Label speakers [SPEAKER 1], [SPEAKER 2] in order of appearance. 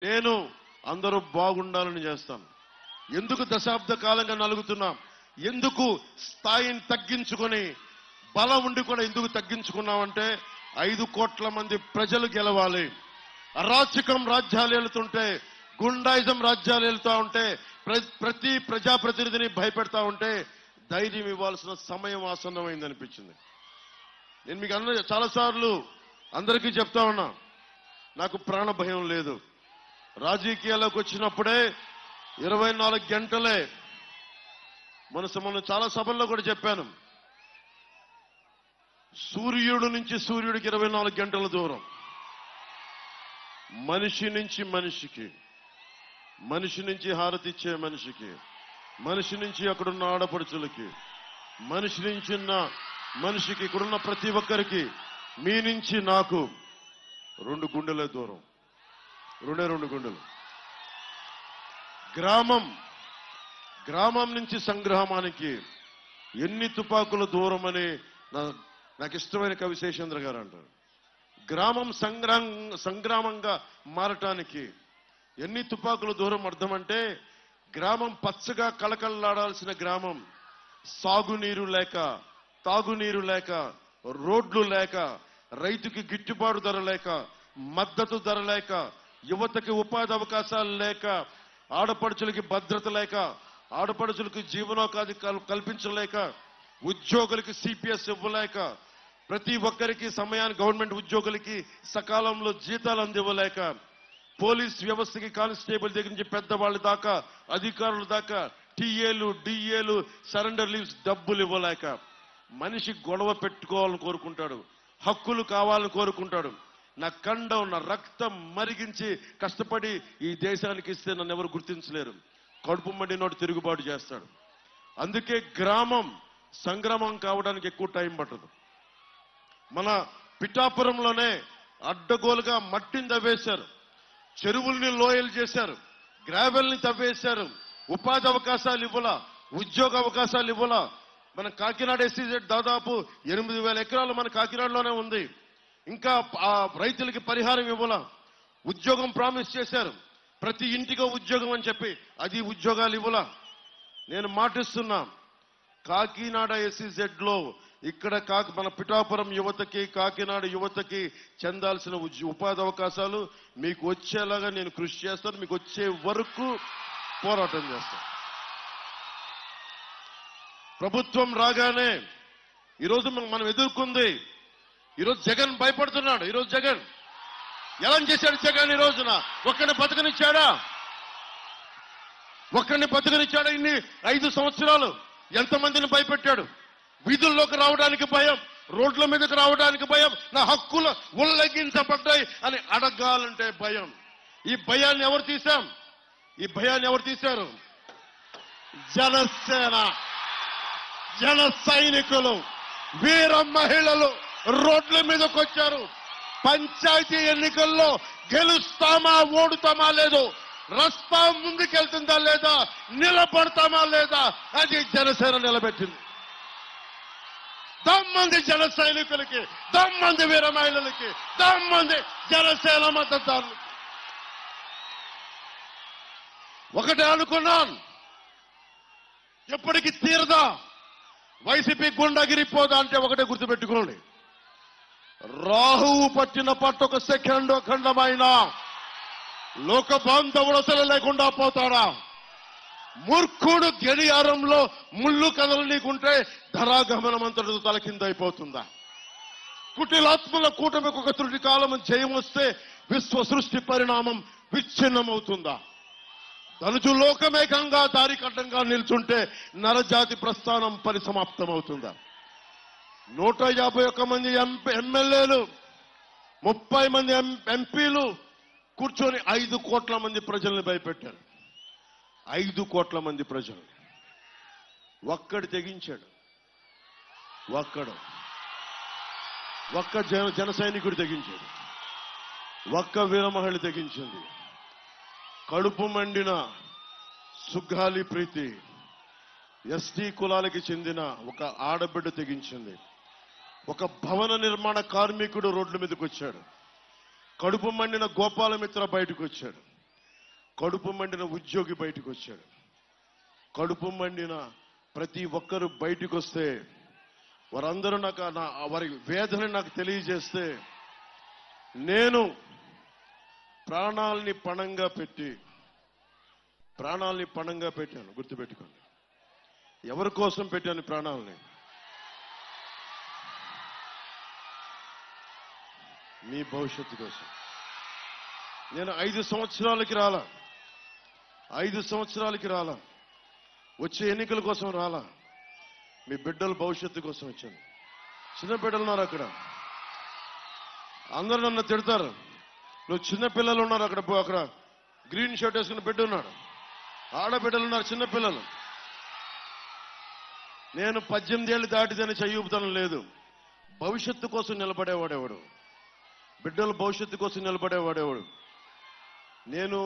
[SPEAKER 1] నేను అందరూ బాగుండాలని చేస్తాను. ఎందుకు దశాబ్ద కాలంగా నలుగుతున్నాం? ఎందుకు స్థాయిని తగ్గించుకొని బలం ఉండి కూడా ఎందుకు తగ్గించుకున్నామంటే 5 కోట్ల మంది ప్రజలు గెలవాలి. అరాచకం రాజ్యాలు ఏలుతుంటే, గుండాయిజం రాజ్యాలు ఏలుతా ఉంటే, ప్రతి ప్రజాప్రతినిధిని భయపెడతా ఉంటే ధైర్యం ఇవ్వాల్సిన సమయం ఆసన్నమైందనిపించింది. నేను మీకు అందరూ చాలాసార్లు అందరికీ చెప్తా ఉన్నా, నాకు ప్రాణ భయం లేదు. రాజకీయాల్లోకి వచ్చినప్పుడే 24 గంటలే మనం చాలా సభల్లో కూడా చెప్పాను, సూర్యుడు నుంచి సూర్యుడికి 24 గంటల దూరం. మనిషి నుంచి మనిషికి, మనిషి నుంచి హారతి ఇచ్చే మనిషికి, మనిషి నుంచి అక్కడున్న ఆడపడుచులకి, మనిషి నుంచి మనిషికి, ఇక్కడున్న ప్రతి ఒక్కరికి, మీ నుంచి నాకు 2 గుండెల దూరం, 2 గుండెలు. గ్రామం నుంచి సంగ్రామానికి ఎన్ని తుపాకుల దూరం అని నాకు ఇష్టమైన కవి శేషేంద్ర గారు అంటారు. గ్రామం సంగ్రామంగా మారటానికి ఎన్ని తుపాకుల దూరం అర్థం అంటే, గ్రామం పచ్చగా కళకళలాడాల్సిన గ్రామం సాగునీరు లేక, తాగునీరు లేక, రోడ్లు లేక, రైతుకి గిట్టుబాటు ధర లేక, మద్దతు ధర లేక, యువతకి ఉపాధి అవకాశాలు లేక, ఆడపడుచులకి భద్రత లేక, ఆడపడుచులకు జీవనోపాధి కల్పించలేక, ఉద్యోగులకి సిపిఎస్ ఇవ్వలేక, ప్రతి ఒక్కరికి సమయానికి గవర్నమెంట్ ఉద్యోగులకి సకాలంలో జీతాలు అందివ్వలేక, పోలీస్ వ్యవస్థకి కానిస్టేబుల్ దగ్గర నుంచి పెద్దవాళ్ళ దాకా, అధికారుల దాకా టీఏలు డిఏలు సరెండర్ లీవ్స్ డబ్బులు ఇవ్వలేక, మనిషి గొడవ పెట్టుకోవాలని కోరుకుంటాడు, హక్కులు కావాలని కోరుకుంటాడు. నా కండం, నా రక్తం మరిగించి కష్టపడి ఈ దేశానికి ఇస్తే నన్ను ఎవరు గుర్తించలేరు. కడుపు మండినోడు తిరుగుబాటు చేస్తాడు. అందుకే గ్రామం సంగ్రామం కావడానికి ఎక్కువ టైం పట్టదు. మన పిఠాపురంలోనే అడ్డగోలుగా మట్టిని తవ్వేశారు, చెరువుల్ని లోయలు చేశారు, గ్రావెల్ని తవ్వేశారు, ఉపాధి అవకాశాలు ఇవ్వాల, ఉద్యోగ అవకాశాలు ఇవ్వాల. మన కాకినాడ ఎస్సీజెడ్ దాదాపు 8,000 ఎకరాలు మన కాకినాడలోనే ఉంది. ఇంకా ఆ రైతులకి పరిహారం ఇవ్వాల, ఉద్యోగం ప్రామిస్ చేశారు, ప్రతి ఇంటికి ఉద్యోగం అని చెప్పి అది ఉద్యోగాలు ఇవ్వాల. నేను మాటిస్తున్నా, కాకినాడ ఎస్సీజెడ్ లో ఇక్కడ మన పిఠాపురం యువతకి, కాకినాడ యువతకి చెందాల్సిన ఉపాధి అవకాశాలు మీకు వచ్చేలాగా నేను కృషి చేస్తాను. మీకు వచ్చే వరకు పోరాటం చేస్తాను. ప్రభుత్వం రాగానే ఈరోజు మనం ఎదుర్కొంది, ఈరోజు జగన్ భయపడుతున్నాడు. ఈరోజు జగన్ ఎలా చేశాడు? జగన్ ఈ రోజున ఒక్కడిని బతకనిచ్చాడా? ఇన్ని 5 సంవత్సరాలు ఎంతమందిని భయపెట్టాడు? వీధుల్లోకి రావడానికి భయం, రోడ్ల మీదకి రావడానికి భయం, నా హక్కులు ఉల్లంఘించబడ్డాయి అని అడగాలంటే భయం. ఈ భయాన్ని ఎవరు తీశాం? ఈ భయాన్ని ఎవరు తీశారు? జనసేన, జన సైనికులు, వీర మహిళలు రోడ్ల మీదకి వచ్చారు. పంచాయతీ ఎన్నికల్లో గెలుస్తామా ఓడుతామా లేదు, రస్తా ముందుకెళ్తుందా లేదా, నిలబడతామా లేదా, అది జనసేన నిలబెట్టింది. దమ్మంది జన సైనికులకి, దమ్మంది వీర మహిళలకి, దమ్మంది జనసేన మద్దతుదారులకి. ఒకటే అనుకున్నాను, ఎప్పటికీ తీరదా వైసీపీ గుండాగిరిపోదా అంటే ఒకటే గుర్తుపెట్టుకోండి, రాహువు పట్టిన పట్టు ఒక సెకండ్ ఖండమైన లోక బాంధవుడు అసలు లేకుండా పోతాడా? మూర్ఖుడు గడియారంలో ముళ్ళు కదలనీకుంటే ధరాగమనం అంతటితో తలకిందైపోతుందా? కుటిలాత్మల కూటమికి ఒక త్రుటి కాలం జయం వస్తే విశ్వ సృష్టి పరిణామం విచ్ఛిన్నమవుతుందా? ధనుజు లోకమేకంగా దారికడ్డంగా నిల్చుంటే నరజాతి ప్రస్థానం పరిసమాప్తమవుతుందా? 151 మంది ఎమ్మెల్యేలు, 30 మంది ఎంపీలు కూర్చొని 5 కోట్ల మంది ప్రజల్ని భయపెట్టారు. 5 కోట్ల మంది ప్రజలు ఒక్కడు తెగించాడు. ఒక్క జన సైనికుడు తెగించాడు. ఒక్క వీరమహిళ తెగించింది. కడుపు మండిన సుగ్గాలి ప్రీతి ఎస్టీ కులాలకి చెందిన ఒక ఆడబిడ్డ తెగించింది. ఒక భవన నిర్మాణ కార్మికుడు రోడ్ల మీదకి వచ్చాడు. కడుపు మండిన గోపాలమిత్ర బయటకు వచ్చాడు. కడుపు మండిన ఉద్యోగి బయటకు వచ్చాడు. కడుపు మండిన ప్రతి ఒక్కరు బయటకు వస్తే వారందరూ వారి వేదన నాకు తెలియజేస్తే నేను ప్రాణాలని పణంగా పెట్టాను. గుర్తుపెట్టుకోండి, ఎవరి కోసం పెట్టాను ప్రాణాలని? మీ భవిష్యత్తు కోసం. నేను 5 సంవత్సరాలకి రాలా, వచ్చే ఎన్నికల కోసం రాలా, మీ బిడ్డల భవిష్యత్తు కోసం వచ్చాను. చిన్న బిడ్డలు ఉన్నారు అక్కడ, అందరూ నన్ను తిడతారు, నువ్వు చిన్న పిల్లలు ఉన్నారు అక్కడ గ్రీన్ షర్ట్ వేసుకున్న బిడ్డ ఉన్నాడు, ఆడబిడ్డలు ఉన్నారు, చిన్న పిల్లలు. నేను 18 ఏళ్ళు దాటిదని చెయ్యూపుతనం లేదు. భవిష్యత్తు కోసం నిలబడేవాడెవడు? బిడ్డల భవిష్యత్తు కోసం నిలబడేవాడెవడు? నేను